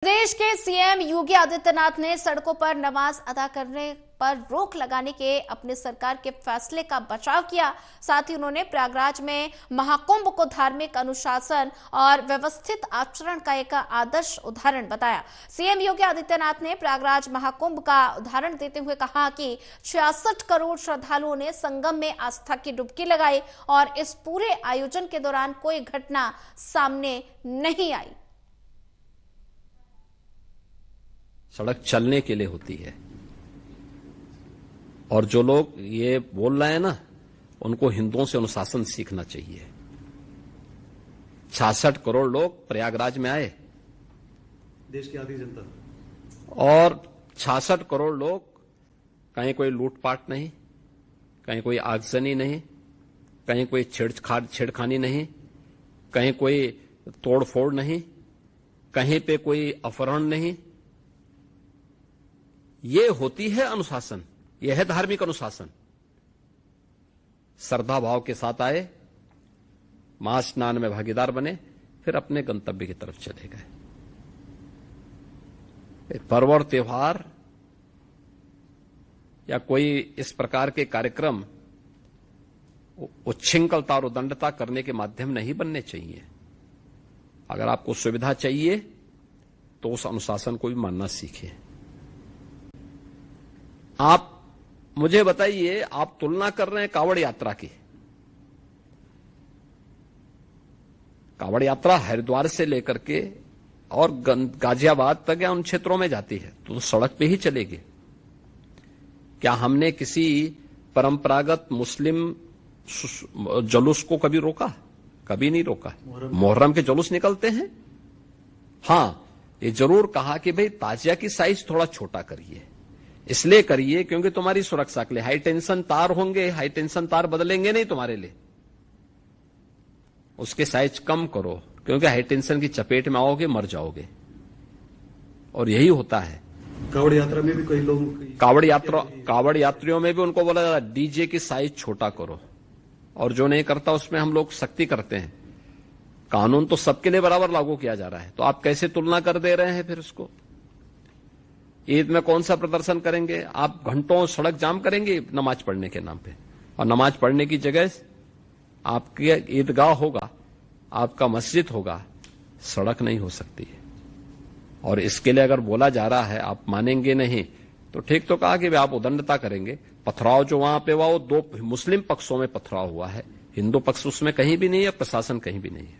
प्रदेश के सीएम योगी आदित्यनाथ ने सड़कों पर नमाज अदा करने पर रोक लगाने के अपने सरकार के फैसले का बचाव किया। साथ ही उन्होंने प्रयागराज में महाकुंभ को धार्मिक अनुशासन और व्यवस्थित आचरण का एक आदर्श उदाहरण बताया। सीएम योगी आदित्यनाथ ने प्रयागराज महाकुंभ का उदाहरण देते हुए कहा कि 66 करोड़ श्रद्धालुओं ने संगम में आस्था की डुबकी लगाई और इस पूरे आयोजन के दौरान कोई घटना सामने नहीं आई। सड़क चलने के लिए होती है और जो लोग ये बोल रहे हैं ना, उनको हिंदुओं से अनुशासन सीखना चाहिए। 66 करोड़ लोग प्रयागराज में आए, देश की आधी जनता, और 66 करोड़ लोग, कहीं कोई लूटपाट नहीं, कहीं कोई आगजनी नहीं, कहीं कोई छेड़खानी नहीं, कहीं कोई तोड़फोड़ नहीं, कहीं पे कोई अपहरण नहीं। ये होती है अनुशासन, यह है धार्मिक अनुशासन। श्रद्धा भाव के साथ आए, महास्नान में भागीदार बने, फिर अपने गंतव्य की तरफ चले गए। पर्व और त्योहार या कोई इस प्रकार के कार्यक्रम उच्छृंखलता और उदंडता करने के माध्यम नहीं बनने चाहिए। अगर आपको सुविधा चाहिए तो उस अनुशासन को भी मानना सीखिए। आप मुझे बताइए, आप तुलना कर रहे हैं कांवड़ यात्रा की। कांवड़ यात्रा हरिद्वार से लेकर के और गाजियाबाद तक या उन क्षेत्रों में जाती है तो सड़क पे ही चलेगी। क्या हमने किसी परंपरागत मुस्लिम जुलूस को कभी रोका? कभी नहीं रोका। मुहर्रम के जुलूस निकलते हैं। हां, ये जरूर कहा कि भाई ताजिया की साइज थोड़ा छोटा करिए। इसलिए करिए क्योंकि तुम्हारी सुरक्षा के लिए हाई टेंशन तार होंगे, हाई टेंशन तार बदलेंगे नहीं तुम्हारे लिए। उसके साइज कम करो क्योंकि हाई टेंशन की चपेट में आओगे, मर जाओगे। और यही होता है। कांवड़ यात्रा में भी कई लोग, कांवड़ यात्रियों में भी उनको बोला जाता है डीजे की साइज छोटा करो, और जो नहीं करता उसमें हम लोग सख्ती करते हैं। कानून तो सबके लिए बराबर लागू किया जा रहा है, तो आप कैसे तुलना कर दे रहे हैं फिर उसको? ईद में कौन सा प्रदर्शन करेंगे? आप घंटों सड़क जाम करेंगे नमाज पढ़ने के नाम पे, और नमाज पढ़ने की जगह आपकी ईदगाह होगा, आपका मस्जिद होगा, सड़क नहीं हो सकती है। और इसके लिए अगर बोला जा रहा है आप मानेंगे नहीं, तो ठीक तो कहा कि आप उदंडता करेंगे। पथराव जो वहां पे हुआ वो दो मुस्लिम पक्षों में पथराव हुआ है, हिंदू पक्ष उसमें कहीं भी नहीं है, प्रशासन कहीं भी नहीं है।